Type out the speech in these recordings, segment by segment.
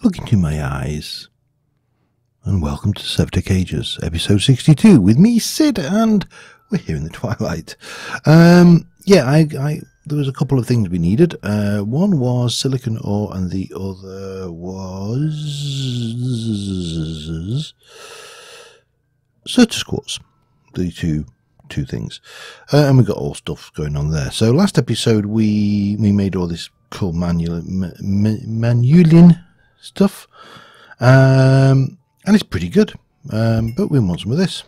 Look into my eyes, and welcome to SevTech Ages, episode 62, with me, Sid, and we're here in the twilight. There was a couple of things we needed. One was silicon ore, and the other was Nitrous quartz. The two things, and we got all stuff going on there. So last episode we made all this cool manulin stuff, and it's pretty good, but we want some of this.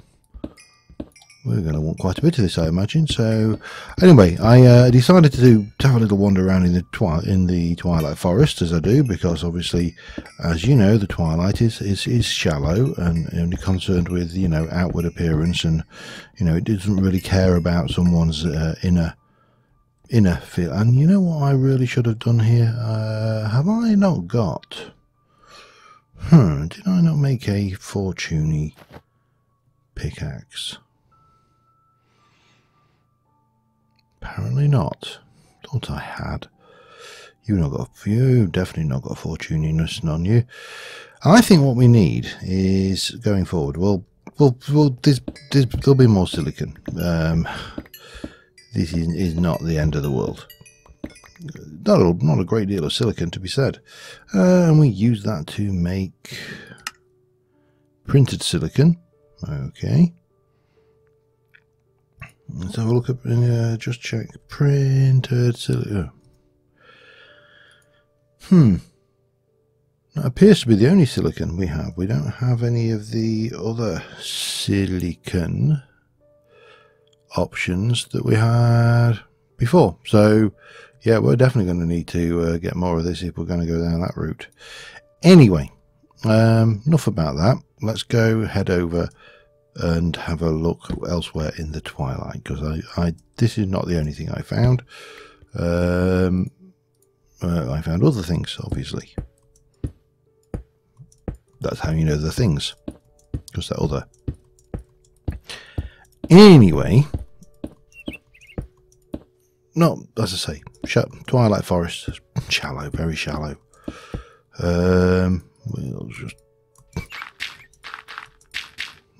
We're going to want quite a bit of this, I imagine. So anyway, I decided to have a little wander around in the twilight forest, as I do, because obviously, as you know, the twilight is shallow and only concerned with, you know, outward appearance, and you know, it doesn't really care about someone's inner feel. And you know what I really should have done here? Have I not got? Did I not make a fortuney pickaxe? Apparently not. Thought I had. You definitely not got fortuniness on you. I think what we need is going forward. There'll be more silicon. This is not the end of the world. Not a great deal of silicon, to be said, and we use that to make printed silicon. Okay. Let's have a look up and just check printed silicon. That appears to be the only silicon we have. We don't have any of the other silicon options that we had before. So yeah, we're definitely going to need to get more of this if we're going to go down that route. Anyway, enough about that. Let's go head over and have a look elsewhere in the twilight, because this is not the only thing I found. I found other things, obviously. That's how you know the things, because they're other. Anyway, as I say, twilight forest, shallow, very shallow. We'll just.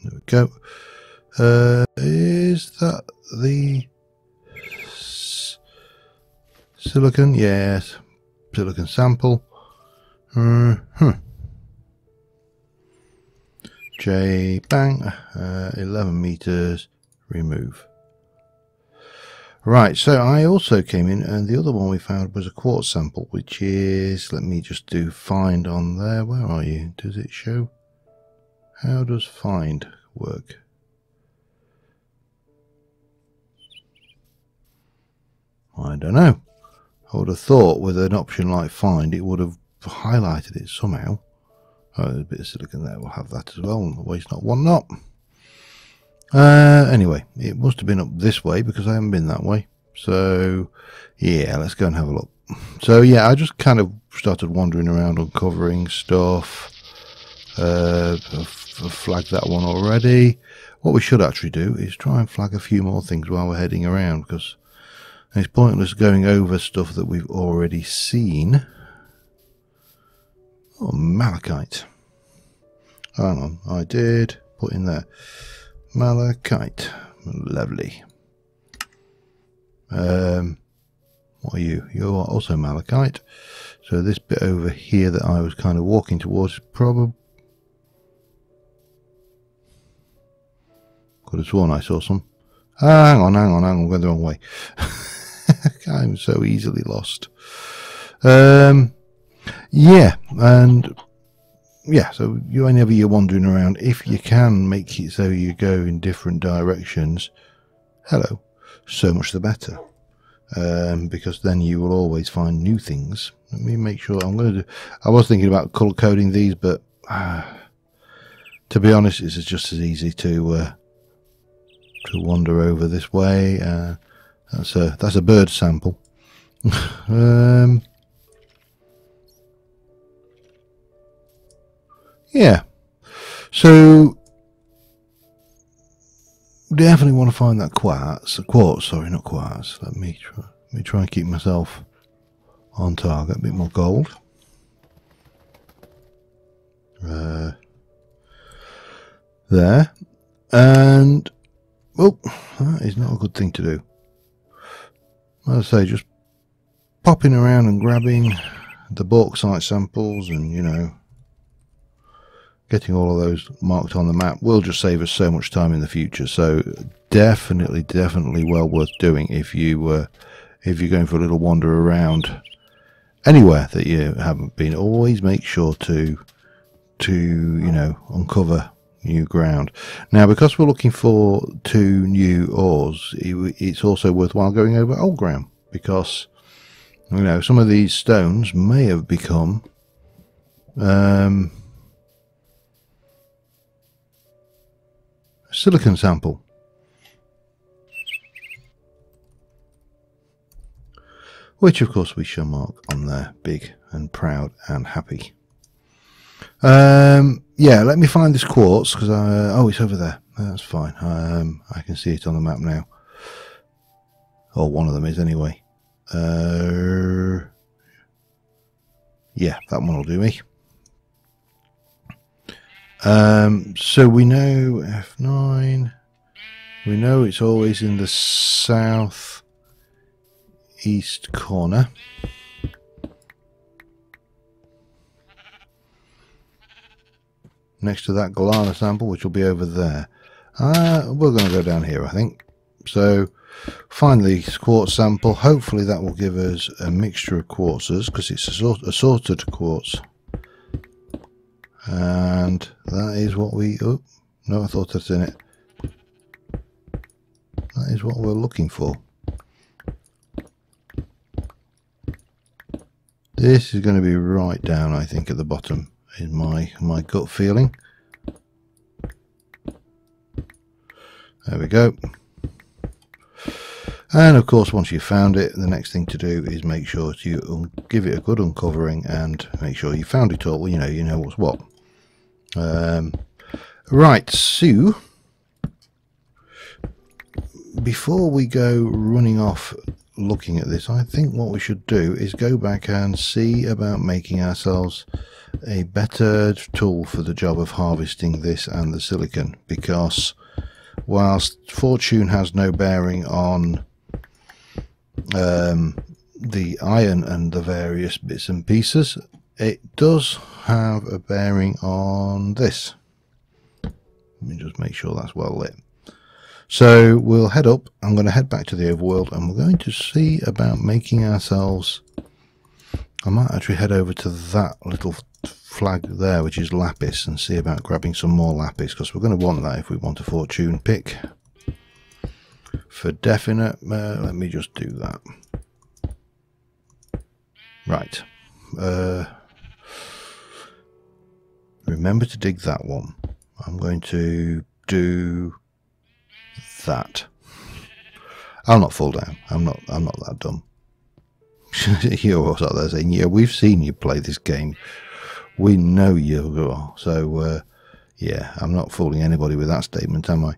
There we go. Is that the silicon? Yes, silicon sample. J bang, 11 meters. Remove. Right, so I also came in, and the other one we found was a quartz sample, which is, let me just do find on there. Where are you? Does it show? How does find work? I don't know. I would have thought with an option like find, it would have highlighted it somehow. Oh, there's a bit of silicon there. We'll have that as well. Waste not, want not. Anyway, it must have been up this way because I haven't been that way. So, yeah, let's go and have a look. So, yeah, I just kind of started wandering around, uncovering stuff. I've flagged that one already. What we should actually do is try and flag a few more things while we're heading around, because it's pointless going over stuff that we've already seen. Oh, malachite. Hang on, I did put in there malachite. Lovely. What are you? You're also malachite. So this bit over here that I was kind of walking towards is probably. Could have sworn I saw some. Hang on, I'm going the wrong way. I'm so easily lost. Yeah, and yeah, so whenever you're wandering around, if you can make it so you go in different directions, hello, so much the better. Because then you will always find new things. Let me make sure. I was thinking about color coding these, but to be honest, it's just as easy to wander over this way. That's a bird sample. Yeah, so definitely want to find that quartz. Sorry, not quartz. Let me try and keep myself on target. A bit more gold. There. And, well, that is not a good thing to do. As I say, just popping around and grabbing the bauxite samples and, you know, getting all of those marked on the map will just save us so much time in the future. So definitely well worth doing if you're going for a little wander around anywhere that you haven't been. Always make sure to you know, uncover new ground. Now, because we're looking for 2 new ores, it's also worthwhile going over old ground, because, you know, some of these stones may have become silicon sample, which of course we shall mark on there, big and proud and happy. Yeah, let me find this quartz, because oh, it's over there. That's fine. I can see it on the map now, or one of them is anyway. Yeah, that one will do me. So we know F9, we know it's always in the south east corner. Next to that Galana sample, which will be over there. We're going to go down here, I think. So find the quartz sample. Hopefully that will give us a mixture of quartzes, because it's a sorted quartz. And that is what we... oh, no, I thought that's in it. That is what we're looking for. This is going to be right down, I think, at the bottom, is my gut feeling. There we go. And of course, once you've found it, the next thing to do is make sure you give it a good uncovering and make sure you found it all. You know what's what. Right, so before we go running off looking at this, I think what we should do is go back and see about making ourselves a better tool for the job of harvesting this and the silicon, because whilst fortune has no bearing on the iron and the various bits and pieces, it does have a bearing on this. Let me just make sure that's well lit. So we'll head up. I'm going to head back to the overworld, and we're going to see about making ourselves... I might actually head over to that little flag there, which is lapis, and see about grabbing some more lapis, because we're going to want that if we want a fortune pick. For definite, let me just do that. Right. Remember to dig that one. I'm going to do that. I'll not fall down. I'm not that dumb. You're also out there saying, yeah, we've seen you play this game. We know you are. So yeah, I'm not fooling anybody with that statement, am I?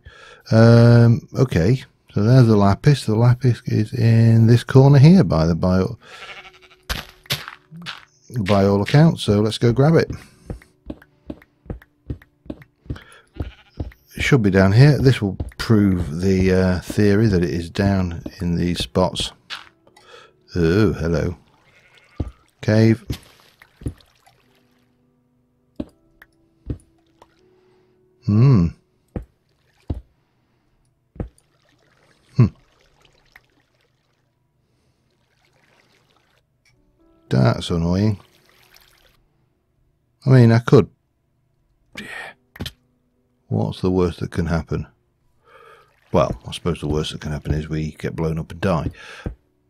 Okay, so there's the lapis. The lapis is in this corner here by all accounts. So let's go grab it. It should be down here. This will prove the theory that it is down in these spots. Oh, hello. Cave. That's annoying. I mean, I could... Yeah. What's the worst that can happen? Well, I suppose the worst that can happen is we get blown up and die.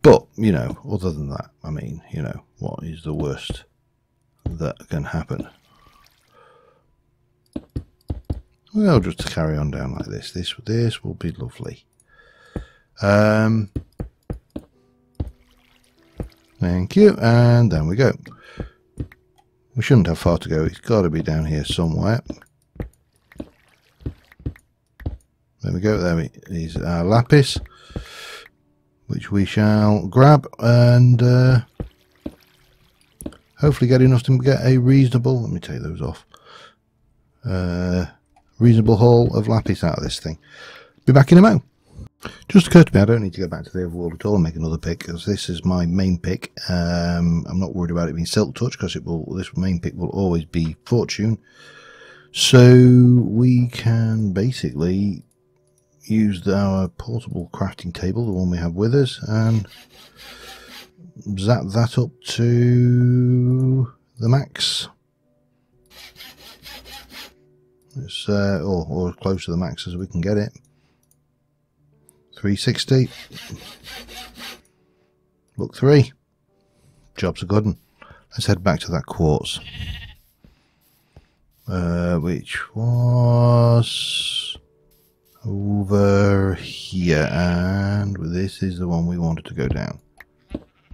But, you know, other than that, I mean, you know, what is the worst that can happen? Well, just carry on down like this. This will be lovely. Thank you, and down we go. We shouldn't have far to go. It's got to be down here somewhere. There we go. There is our lapis, which we shall grab and hopefully get enough to get a reasonable, let me take those off, reasonable haul of lapis out of this thing. Be back in a mo. Just occurred to me I don't need to go back to the overworld at all and make another pick, because this is my main pick. I'm not worried about it being silk touch, because this main pick will always be fortune. So we can basically use our portable crafting table, the one we have with us, and zap that up to the max. It's or as close to the max as we can get it. 360. Book 3. Job's a good one. Let's head back to that quartz, which was over here, and this is the one we wanted to go down.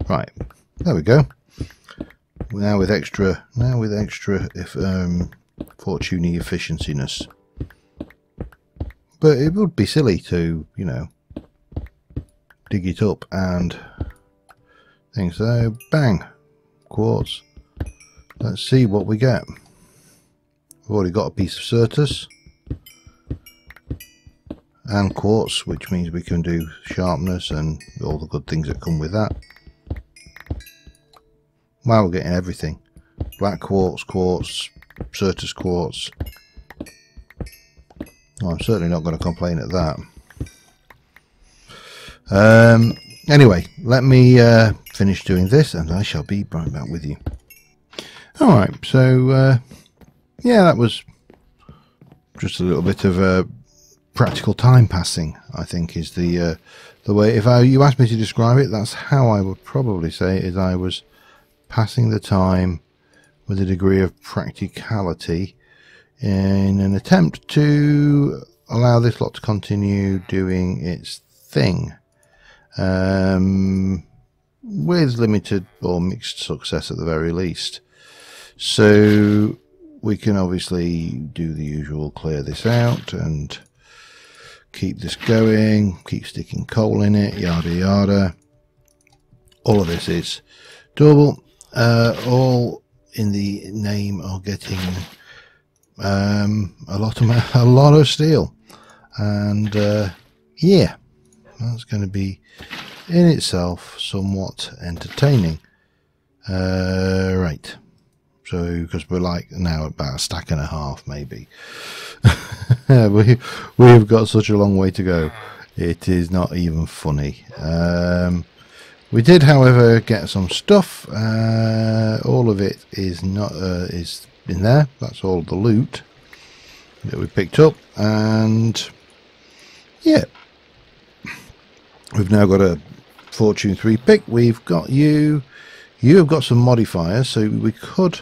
Right, there we go. Now with extra fortuny efficienciness. But it would be silly to, you know, dig it up and things. So bang, quartz. Let's see what we get. We've already got a piece of Certus and quartz, which means we can do sharpness and all the good things that come with that. Wow, we're getting everything. Black quartz, Certus quartz. Well, I'm certainly not going to complain at that. Anyway, let me finish doing this and I shall be right back with you. Alright, so yeah, that was just a little bit of practical time passing, I think, is the way. If you asked me to describe it, that's how I would probably say it, is I was passing the time with a degree of practicality in an attempt to allow this lot to continue doing its thing, with limited or mixed success at the very least. So we can obviously do the usual, clear this out and keep this going, keep sticking coal in it, yada yada. All of this is doable, all in the name of getting a lot of steel, and yeah, that's going to be in itself somewhat entertaining. Right, so because we're like now about a stack and a half maybe. We've got such a long way to go, it is not even funny. We did, however, get some stuff. All of it is not is in there. That's all the loot that we picked up, and yeah, we've now got a Fortune 3 pick. We've got you have got some modifiers, so we could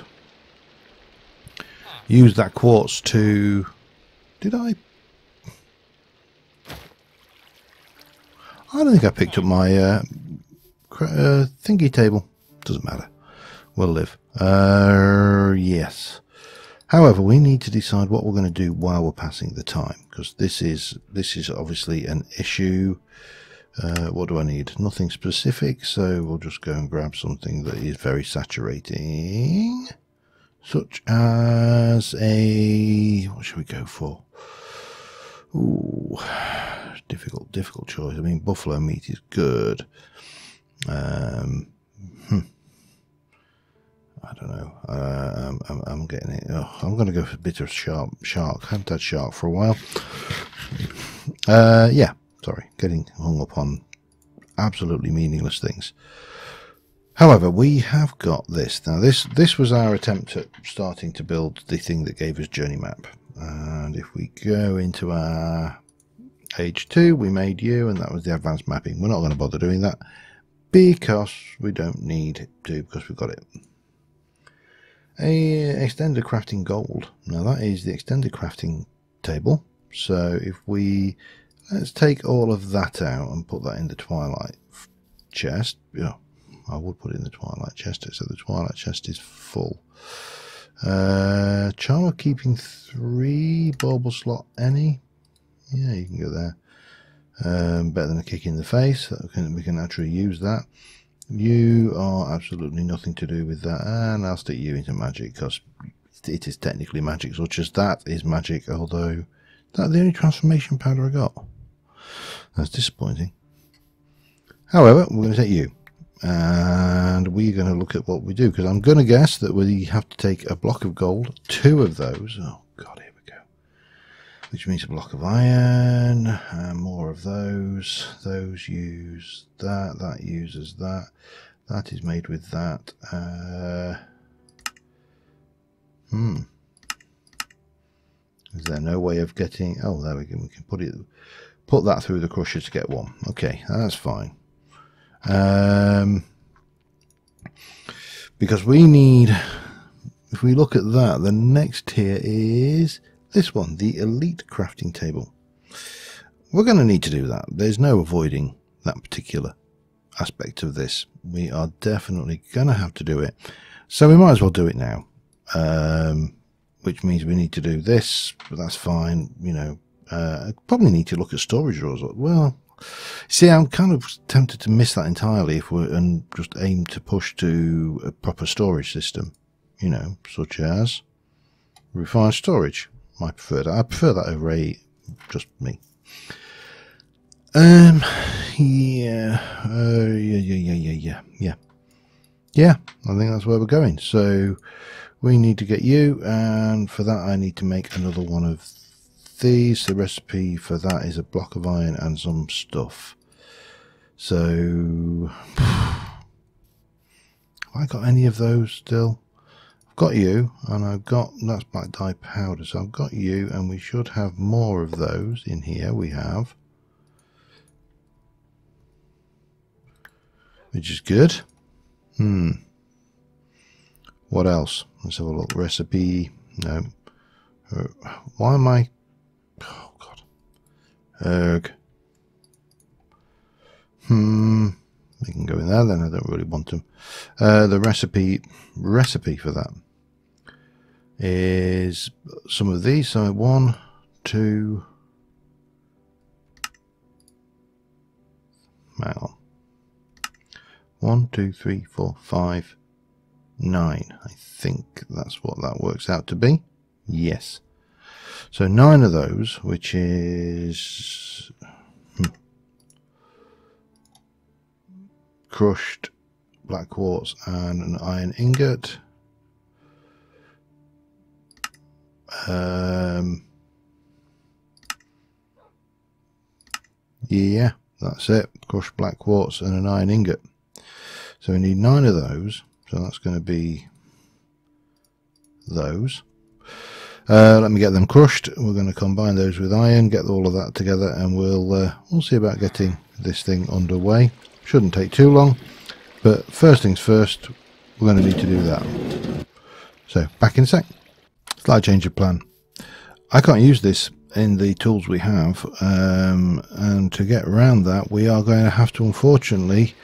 use that quartz to... Did I don't think I picked up my thingy table. Doesn't matter, we'll live. Yes, however, we need to decide what we're going to do while we're passing the time, because this is obviously an issue. What do I need? Nothing specific, so we'll just go and grab something that is very saturating, such as a... what should we go for? Ooh, difficult choice. I mean, buffalo meat is good. I don't know. I'm getting it. Oh, I'm going to go for a bit of shark. Haven't had shark for a while. Yeah, sorry, getting hung up on absolutely meaningless things. However, we have got this. Now, this was our attempt at starting to build the thing that gave us journey map. And if we go into our age 2, we made you, and that was the advanced mapping. We're not going to bother doing that because we don't need to, because we've got it. Extended crafting gold. Now that is the extended crafting table. So if we, let's take all of that out and put that in the twilight chest. Yeah, I would put it in the twilight chest, so the twilight chest is full. Charm of keeping 3, bauble slot any. Yeah, you can go there. Better than a kick in the face. We can actually use that. You are absolutely nothing to do with that, and I'll stick you into magic because it is technically magic, such as that is magic, although that's the only transformation powder I got. That's disappointing. However, we're going to take you, and we're going to look at what we do, because I'm going to guess that we have to take a block of gold, 2 of those. Oh god, here we go. Which means a block of iron, and more of those. Those use that, that uses that. That is made with that. Is there no way of getting... Oh, there we go. We can put that through the crusher to get 1. Okay, that's fine. Because we need... If we look at that, the next tier is this one, the Elite Crafting Table. We're going to need to do that. There's no avoiding that particular aspect of this. We are definitely going to have to do it. So we might as well do it now. Which means we need to do this, but that's fine. You know, I probably need to look at storage drawers. Well, see, I'm kind of tempted to miss that entirely if we and just aim to push to a proper storage system. You know, such as refined storage. I prefer that. I prefer that over just me. Yeah. Yeah, I think that's where we're going. So we need to get you, and for that I need to make another one of these. The recipe for that is a block of iron and some stuff. So have I got any of those still? I've got you, and I've got, that's black dye powder, so I've got you, and we should have more of those in here. We have, which is good. What else? Let's have a look. Recipe. No. Why am I... Oh, God. Erg. They can go in there then. I don't really want them. The recipe for that is some of these. So 1, 2... Hang on. 1, 2, 3, 4, 5... 9. I think that's what that works out to be. Yes. So 9 of those, which is crushed black quartz and an iron ingot. Yeah, that's it. Crushed black quartz and an iron ingot. So we need 9 of those. So that's going to be those. Let me get them crushed. We're going to combine those with iron, get all of that together, and we'll see about getting this thing underway. Shouldn't take too long, but first things first, we're going to need to do that. So back in a sec. Slight change of plan. I can't use this in the tools we have, and to get around that, we are going to have to, unfortunately,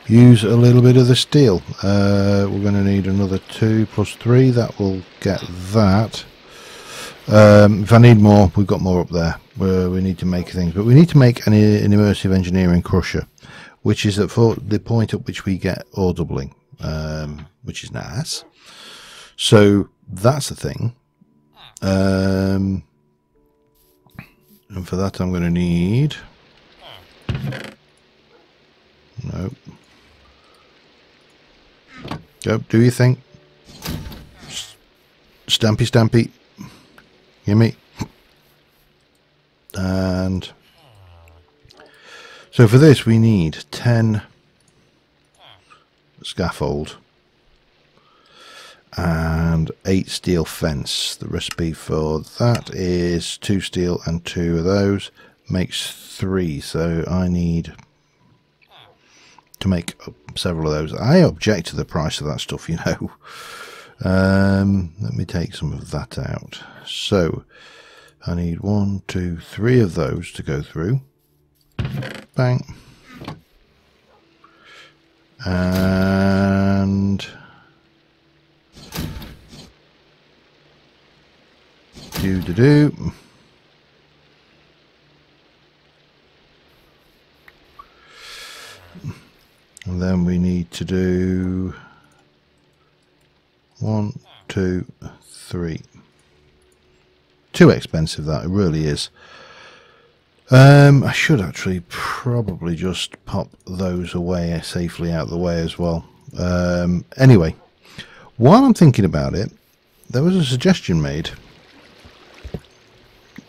use a little bit of the steel. We're going to need another 2 plus 3. That will get that. If I need more, we've got more up there where we need to make things, but we need to make an immersive engineering crusher, which is at the point at which we get ore doubling, which is nice. So that's the thing. And for that I'm going to need... Nope. Go, do your thing. Stampy, stampy. Gimme. And so for this we need 10 scaffold and 8 steel fence. The recipe for that is 2 steel and 2 of those. Makes 3. So I need to make several of those. I object to the price of that stuff, you know. Let me take some of that out. So I need 1, 2, 3 of those to go through. Bang. And do. And And then we need to do 1, 2, 3. Too expensive, that it really is. I should actually probably just pop those away safely out of the way as well. Anyway, while I'm thinking about it, there was a suggestion made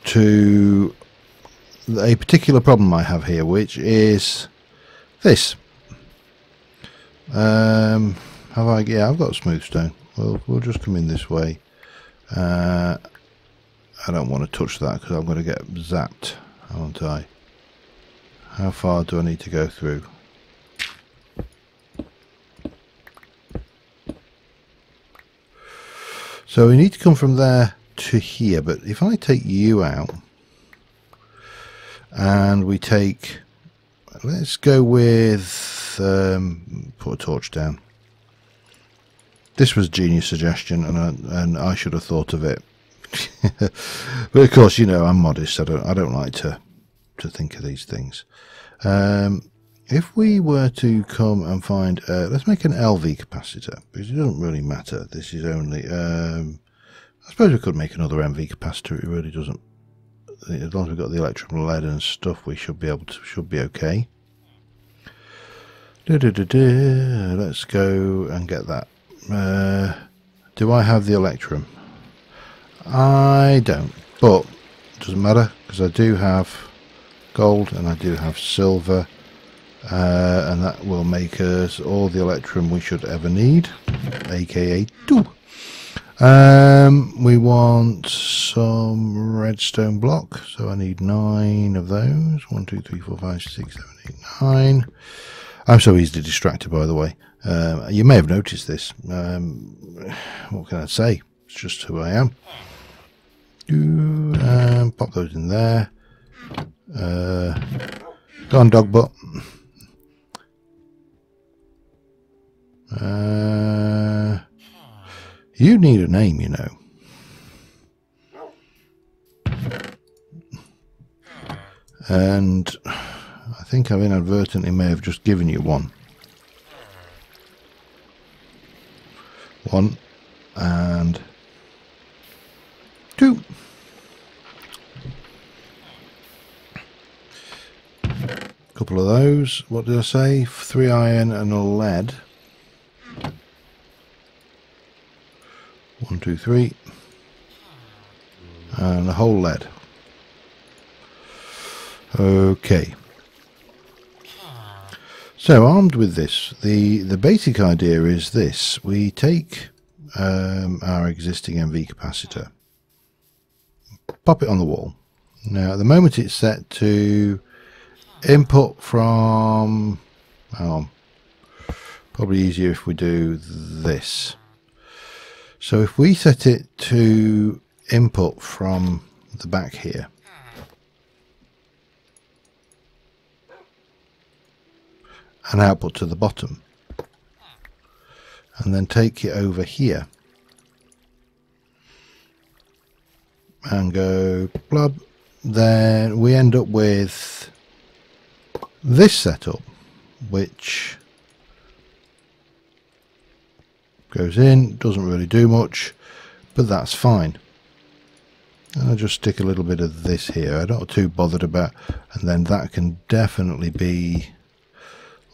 to a particular problem I have here, which is this. Have I? Yeah, I've got smooth stone. We'll just come in this way. I don't want to touch that because I'm going to get zapped, aren't I? How far do I need to go through? So we need to come from there to here, but if I take you out and we take, let's go with put a torch down. This was a genius suggestion, and I should have thought of it. But of course, you know, I'm modest. I don't like to think of these things. If we were to come and find, let's make an LV capacitor, because it doesn't really matter. This is only, I suppose we could make another MV capacitor. It really doesn't. As long as we've got the electrum lead and stuff, we should be okay. Let's go and get that. Do I have the electrum? I don't, but it doesn't matter because I do have gold and I do have silver, and that will make us all the electrum we should ever need, aka 2. We want some redstone block, so I need 9 of those. 1, 2, 3, 4, 5, 6, 7, 8, 9. I'm so easily distracted, by the way. You may have noticed this. What can I say? It's just who I am. Pop those in there. Go on, dog butt. You need a name, you know. And I think I've inadvertently may have just given you one. 1 and 2. Couple of those. What did I say? 3 iron and a lead. 1, 2, 3. And a whole lead. Okay. So armed with this, the basic idea is this: we take our existing MV capacitor, pop it on the wall. Now at the moment it's set to input from, probably easier if we do this. So if we set it to input from the back here, and output to the bottom, and then take it over here and go blub, then we end up with this setup, which goes in, doesn't really do much, but that's fine. And I'll just stick a little bit of this here. I'm not too bothered about, and then that can definitely be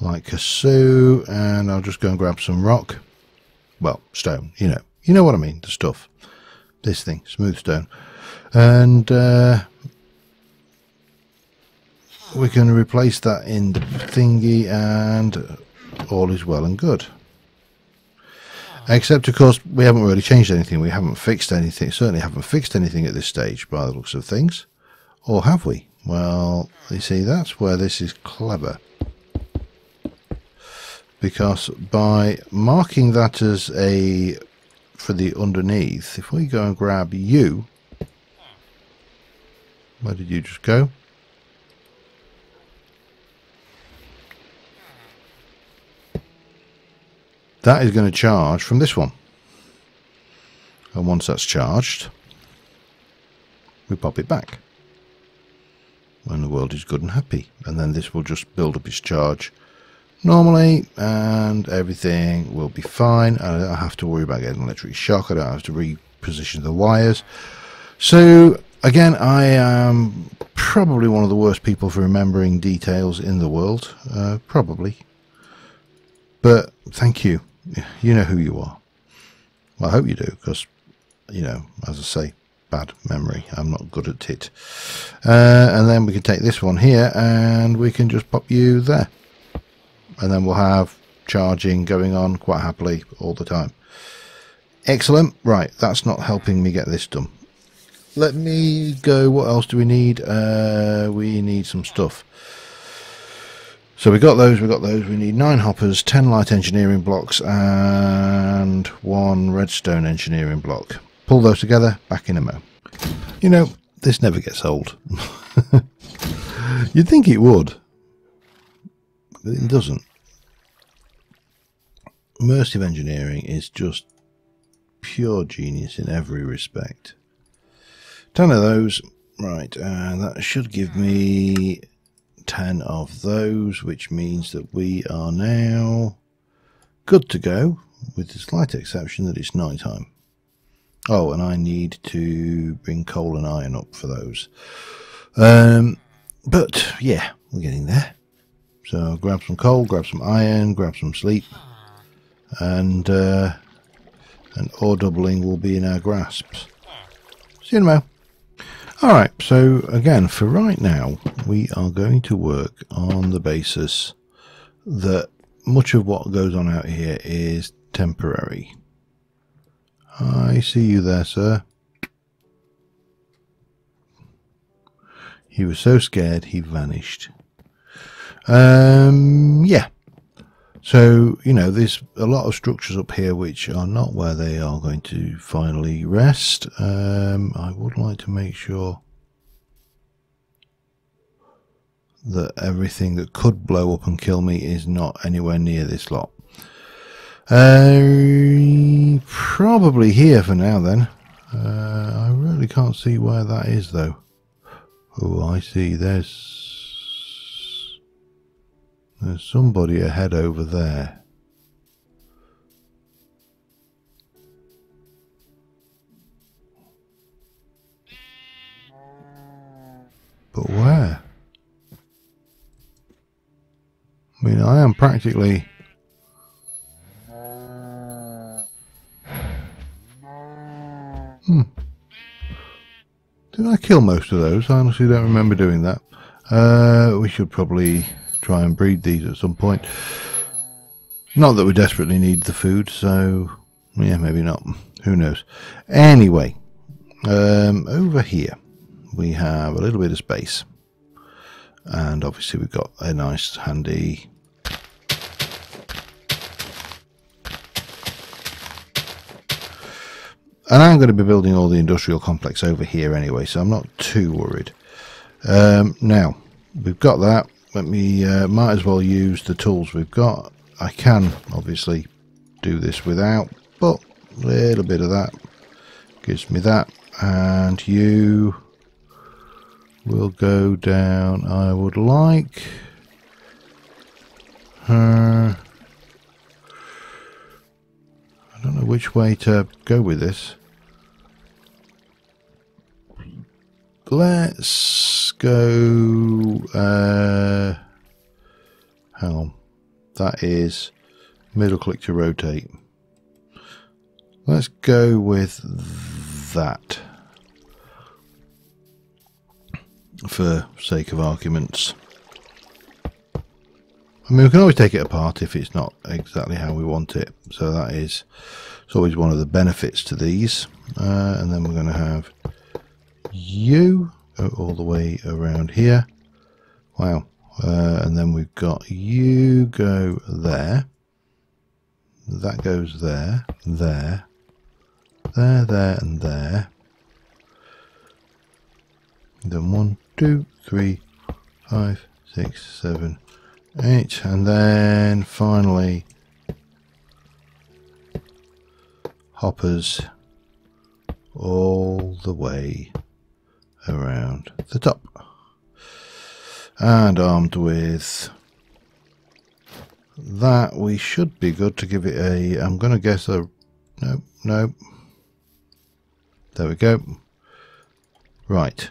like a so, and I'll just go and grab some rock, well, stone, you know what I mean, the stuff, this thing, smooth stone, and we can replace that in the thingy and all is well and good. Except of course we haven't really changed anything, we haven't fixed anything, certainly haven't fixed anything at this stage by the looks of things, or have we? Well, you see, that's where this is clever. Because by marking that as a, for the underneath, if we go and grab you, where did you just go? That is going to charge from this one. And once that's charged, we pop it back. When the world is good and happy. And then this will just build up its charge normally, and everything will be fine. I don't have to worry about getting electric shock. I don't have to reposition the wires. So again, I am probably one of the worst people for remembering details in the world, probably, but thank you. You know who you are. Well, I hope you do, because, you know, as I say, bad memory. I'm not good at it. And then we can take this one here and we can just pop you there. And then we'll have charging going on quite happily all the time. Excellent. Right, that's not helping me get this done. Let me go. What else do we need? We need some stuff. So we got those. We need 9 hoppers, 10 light engineering blocks, and 1 redstone engineering block. Pull those together, back in a mo. You know, this never gets old. You'd think it would, but it doesn't. Immersive engineering is just pure genius in every respect. 10 of those, right, and that should give me 10 of those, which means that we are now good to go, with the slight exception that it's night time. Oh, and I need to bring coal and iron up for those. But yeah, we're getting there. So grab some coal, grab some iron, grab some sleep, and ore doubling will be in our grasps. See you in a moment. Alright, so again, for right now, we are going to work on the basis that much of what goes on out here is temporary. I see you there, sir. He was so scared he vanished. Yeah. So, you know, there's a lot of structures up here which are not where they are going to finally rest. I would like to make sure that everything that could blow up and kill me is not anywhere near this lot. Probably here for now then. I really can't see where that is though. Oh, I see. There's somebody ahead over there. But where? I mean, I am practically... Did I kill most of those? I honestly don't remember doing that. We should probably try and breed these at some point. Not that we desperately need the food, so yeah, maybe not. Who knows? Anyway, over here we have a little bit of space, and obviously we've got a nice handy and I'm going to be building all the industrial complex over here anyway, so I'm not too worried. Now we've got that. Let me might as well use the tools we've got. I can obviously do this without, but a little bit of that gives me that, and you will go down. I would like I don't know which way to go with this. Let's go hang on, that is middle click to rotate. Let's go with that for sake of arguments. I mean, we can always take it apart if it's not exactly how we want it, so that is, it's always one of the benefits to these. And then we're going to have you go all the way around here. Wow. And then we've got you go there, that goes there, there, and there. Then 1, 2, 3, 5, 6, 7, 8, and then finally hoppers all the way around the top, and armed with that, we should be good to give it a, I'm going to guess a, no. There we go. Right.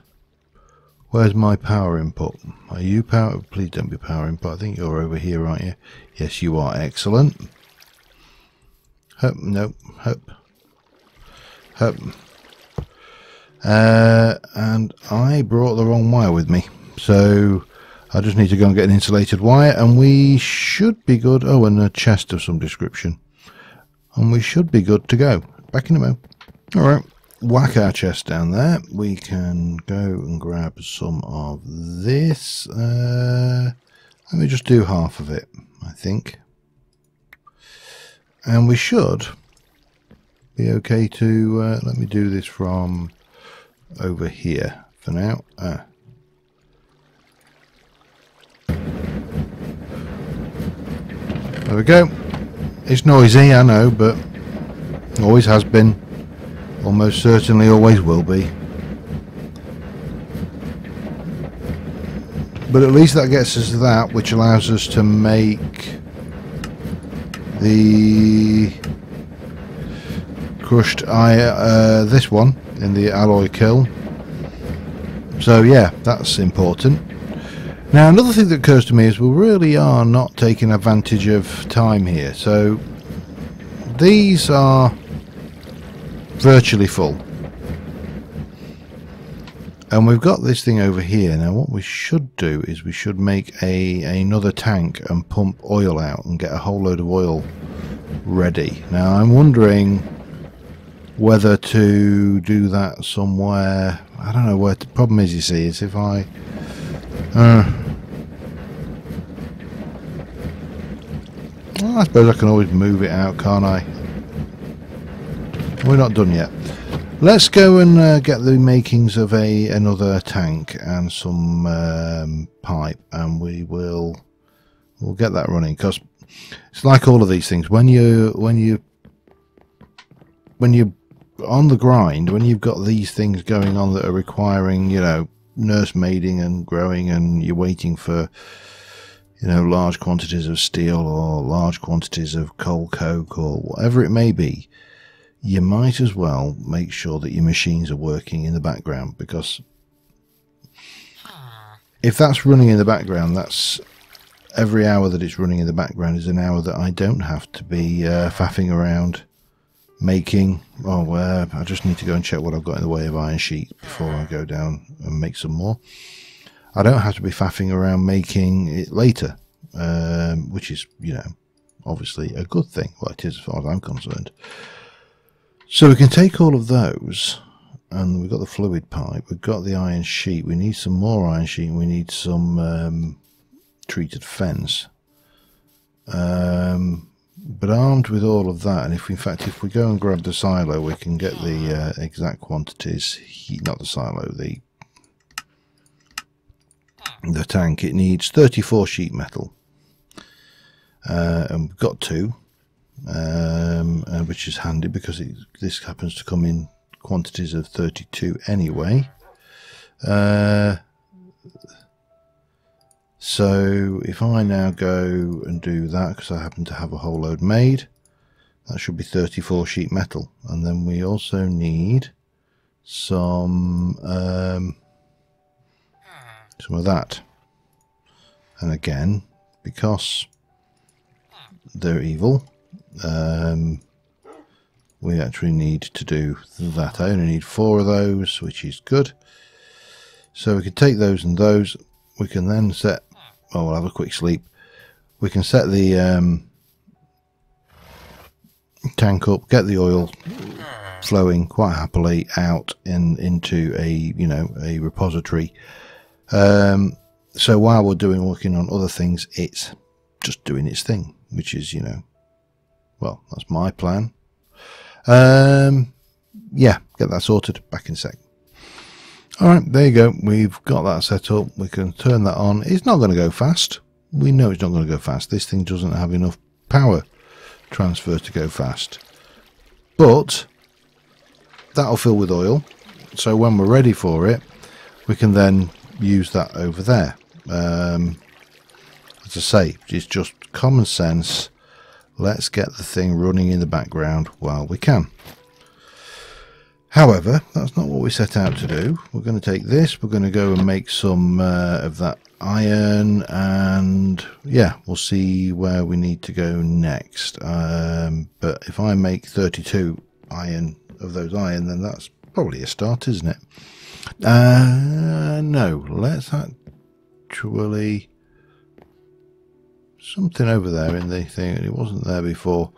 Where's my power input? Are you power? Please don't be power input. I think you're over here, aren't you? Yes, you are. Excellent. Hup, nope. Hup. Hup. And I brought the wrong wire with me. So I just need to go and get an insulated wire, and we should be good. Oh, and a chest of some description. And we should be good to go. Back in a moment. Alright. Whack our chest down there. We can go and grab some of this. Let me just do half of it, I think. And we should be okay to, let me do this from over here for now. There we go. It's noisy, I know, but always has been. Almost certainly always will be. But at least that gets us that, which allows us to make the crushed this one in the alloy kiln. So yeah, that's important. Now another thing that occurs to me is we really are not taking advantage of time here. So these are virtually full, and we've got this thing over here. Now what we should do is we should make another tank and pump oil out and get a whole load of oil ready. Now I'm wondering whether to do that somewhere. I don't know where. The problem is, you see, is if I well, I suppose I can always move it out, can't I? We're not done yet. Let's go and get the makings of another tank and some pipe, and we'll get that running, because it's like all of these things. When you're on the grind, when you've got these things going on that are requiring, you know, nursemaiding and growing, and you're waiting for, you know, large quantities of steel or large quantities of coal coke or whatever it may be, you might as well make sure that your machines are working in the background, because if that's running in the background, that's every hour that it's running in the background is an hour that I don't have to be faffing around making. I just need to go and check what I've got in the way of iron sheet before I go down and make some more. I don't have to be faffing around making it later, which is, you know, obviously a good thing. Well, it is as far as I'm concerned. So we can take all of those, and we've got the fluid pipe, we've got the iron sheet, we need some more iron sheet, and we need some treated fence. But armed with all of that, and if we go and grab the silo, we can get the exact quantities. Not the silo, the tank. It needs 34 sheet metal, and we've got 2. Which is handy, because this happens to come in quantities of 32 anyway. So if I now go and do that, because I happen to have a whole load made, that should be 34 sheet metal. And then we also need some of that. And again, because they're evil, we actually need to do that. I only need 4 of those, which is good. So we can take those and those. We can then set, we'll have a quick sleep. We can set the tank up, get the oil flowing quite happily out into a repository. So while we're working on other things, it's just doing its thing, which is, well, that's my plan. Yeah, get that sorted. Back in a sec. Alright, there you go. We've got that set up. We can turn that on. It's not going to go fast. We know it's not going to go fast. This thing doesn't have enough power transfer to go fast. But that'll fill with oil. So when we're ready for it, we can then use that over there. As I say, it's just common sense. Let's get the thing running in the background while we can. However, that's not what we set out to do. We're going to take this, we're going to go and make some of that iron, and yeah, we'll see where we need to go next. But if I make 32 iron of those iron, then that's probably a start, isn't it? No, let's actually... something over there in the thing, it wasn't there before.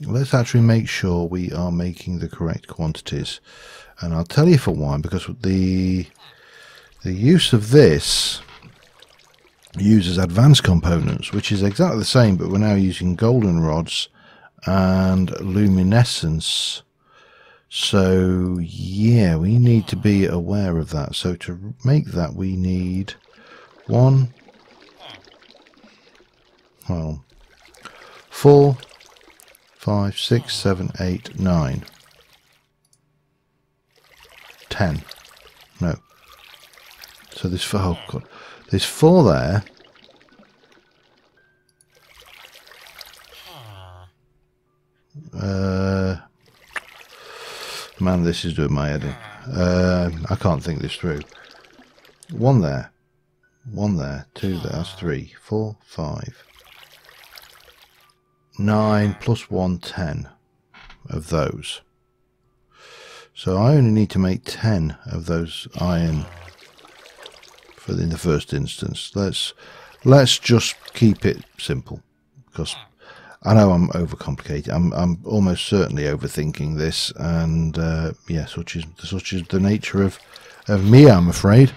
Let's actually make sure we are making the correct quantities, and I'll tell you for why. Because the use of this uses advanced components, which is exactly the same, but we're now using golden rods and luminescence. So yeah, we need to be aware of that. So to make that, we need 4, 5, 6, 7, 8, 9, 10. No. So there's 4. Oh God. There's 4 there. Man, this is doing my head in. I can't think this through. 1 there. 1 there. 2 there. That's 3, 4, 5. 9 plus 1, 10 of those. So I only need to make 10 of those iron in the first instance. Let's just keep it simple, because I know I'm overcomplicated. I'm almost certainly overthinking this, and yeah, such is the nature of me, I'm afraid.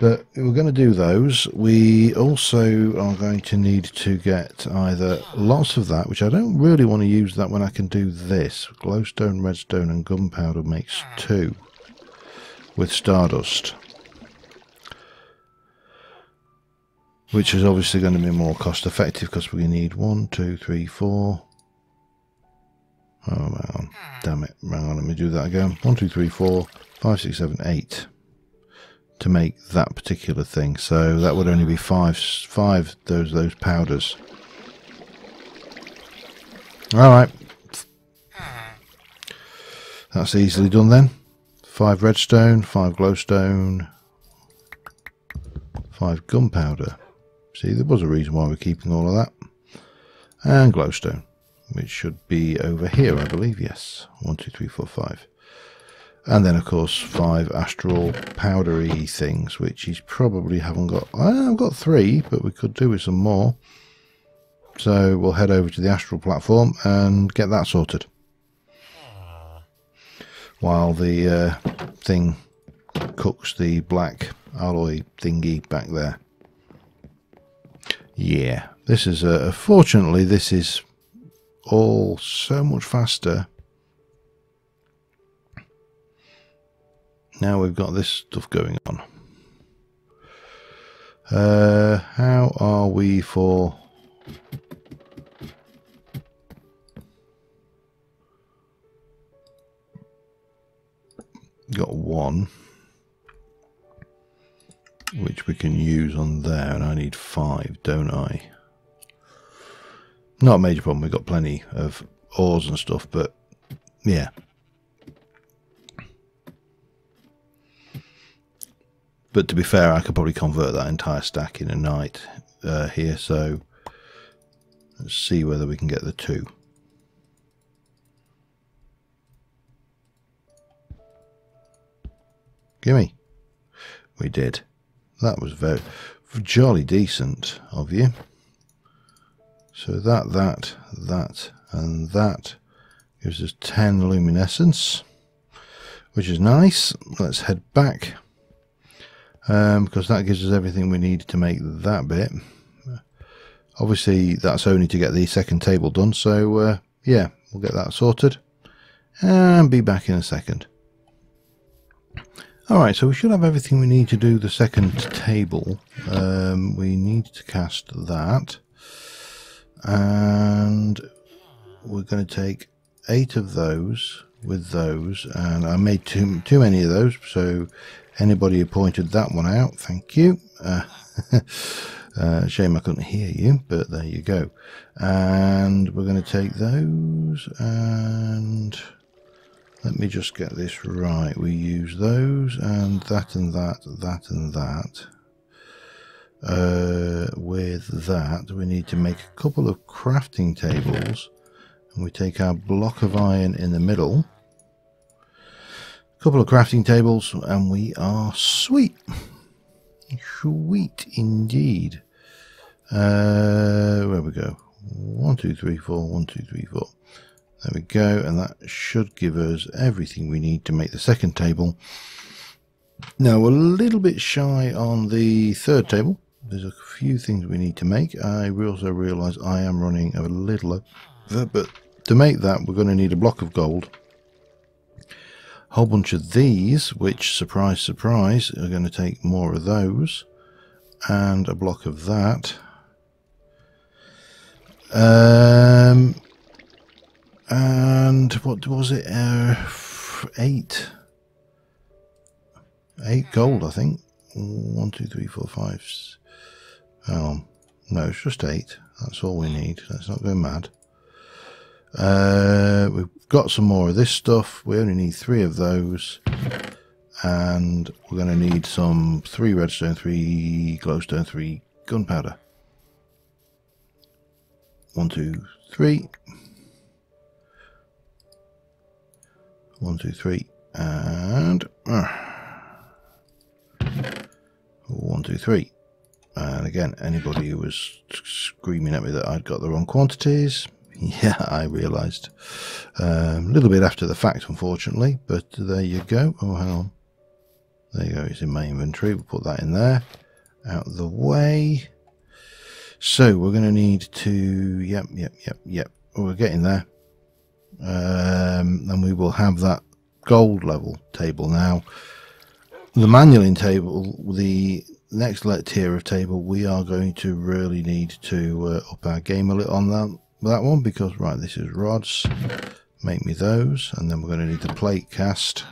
But we're going to do those. We also are going to need to get either lots of that, which I don't really want to use that when I can do this. Glowstone, redstone and gunpowder makes 2 with stardust, which is obviously going to be more cost effective, because we need 1, 2, 3, 4. Oh, hang on. Damn it. Hang on, let me do that again. 1, 2, 3, 4, 5, 6, 7, 8. To make that particular thing, so that would only be 5 those powders. All right, that's easily done then. 5 redstone, 5 glowstone, 5 gunpowder. See, there was a reason why we're keeping all of that. And glowstone, which should be over here, I believe. Yes, 1, 2, 3, 4, 5. And then, of course, 5 astral powdery things, which he's probably haven't got. I've got 3, but we could do with some more. So we'll head over to the astral platform and get that sorted, while the thing cooks the black alloy thingy back there. Yeah, this is fortunately this is all so much faster. Now we've got this stuff going on. How are we for... Got 1, which we can use on there, and I need 5, don't I? Not a major problem, we've got plenty of ores and stuff, but yeah. But to be fair, I could probably convert that entire stack in a night here, so let's see whether we can get the 2. Gimme. We did. That was very jolly decent of you. So that, and that gives us 10 luminescence, which is nice. Let's head back. Because that gives us everything we need to make that bit. Obviously that's only to get the second table done, so yeah, we'll get that sorted and be back in a second. Alright, so we should have everything we need to do the second table. We need to cast that, and we're going to take 8 of those with those, and I made too many of those, so anybody who pointed that one out, thank you. Shame I couldn't hear you, but there you go. And we're going to take those, and let me just get this right. We use those and that and that, that and that. With that, we need to make a couple of crafting tables, and we take our block of iron in the middle, a couple of crafting tables, and we are sweet. Sweet indeed. Where we go? 1 2 3 4, 1 2 3 4. There we go, and that should give us everything we need to make the second table. Now we're a little bit shy on the third table. There's a few things we need to make. I also realise I am running a little over, but to make that we're going to need a block of gold, a whole bunch of these, which, surprise surprise, are going to take more of those, and a block of that. And what was it? 8 gold, I think. 1 2 3 4 5. No, it's just 8. That's all we need. Let's not go mad. We've got some more of this stuff. We only need 3 of those, and we're going to need some 3 redstone, 3 glowstone, 3 gunpowder. 1 2 3. 1 2 3, and 1 2 3. And again, anybody who was screaming at me that I'd got the wrong quantities, yeah, I realised. A little bit after the fact, unfortunately, but there you go. Oh, hang on. There you go, it's in my inventory. We'll put that in there, out of the way. So we're going to need to, yep, we're getting there. And we will have that gold level table now. The manualing table, the next tier of table, we are going to really need to up our game a little on that one, because right, this is rods. Make me those, and then we're going to need the plate cast.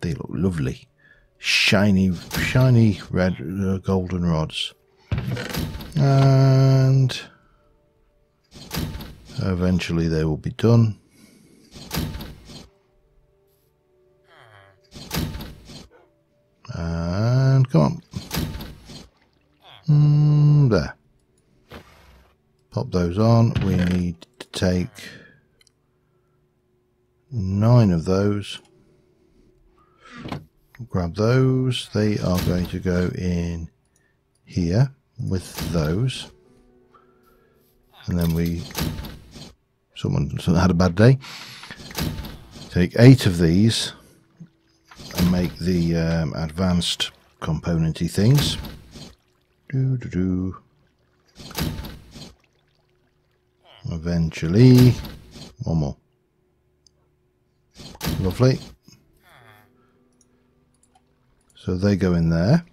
They look lovely, shiny red golden rods. And eventually they will be done. And come on. There. Pop those on. We need to take 9 of those. Grab those. They are going to go in here with those, and then someone had a bad day. Take 8 of these and make the advanced componenty things. Eventually, one more. Lovely. So they go in there.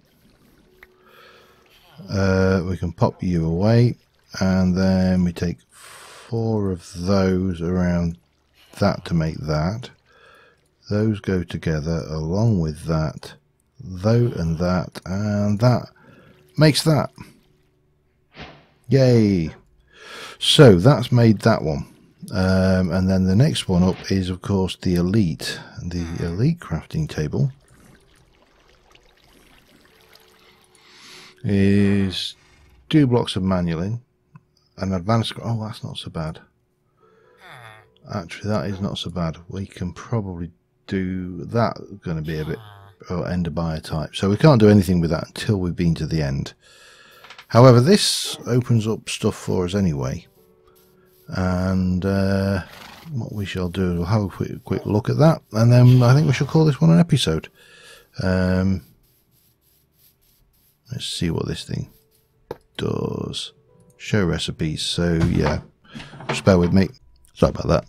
We can pop you away, and then we take 4 of those around that to make that. Those go together along with that, and that makes that. Yay! So that's made that one. And then the next one up is, of course, the elite crafting table. Is 2 blocks of manualing, an advanced. Oh, that's not so bad. Actually, that is not so bad. We can probably do that. Going to be a bit ender buyer type, so we can't do anything with that until we've been to the end. However, this opens up stuff for us anyway, and what we shall do is we'll have a quick look at that, and then I think we shall call this one an episode. Let's see what this thing does. Show recipes. So yeah, just bear with me. Sorry about that.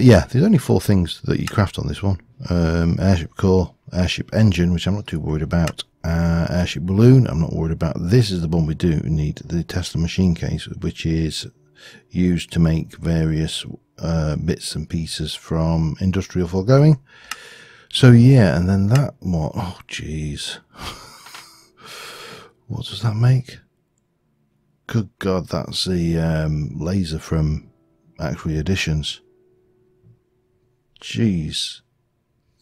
Yeah, there's only 4 things that you craft on this one. Airship core, airship engine, which I'm not too worried about. Airship balloon, I'm not worried about. This is the one we do need, the Tesla machine case, which is used to make various bits and pieces from industrial foregoing. So yeah, and then that what? Oh jeez, what does that make? Good God, that's the laser from Actual Editions. Jeez,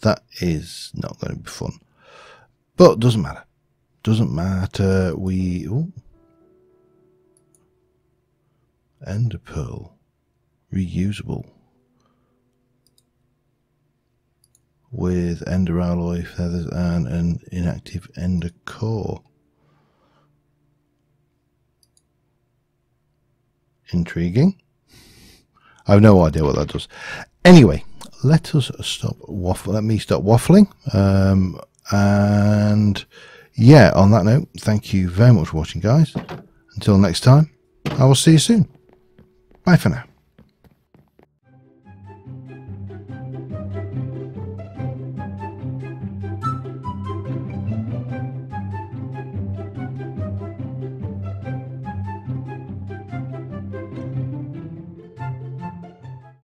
that is not going to be fun, but doesn't matter. Doesn't matter. Ender pearl, reusable. With ender alloy feathers and an inactive ender core. Intriguing. I have no idea what that does. Anyway, let me stop waffling. And yeah, on that note, thank you very much for watching, guys. Until next time, I will see you soon. Bye for now.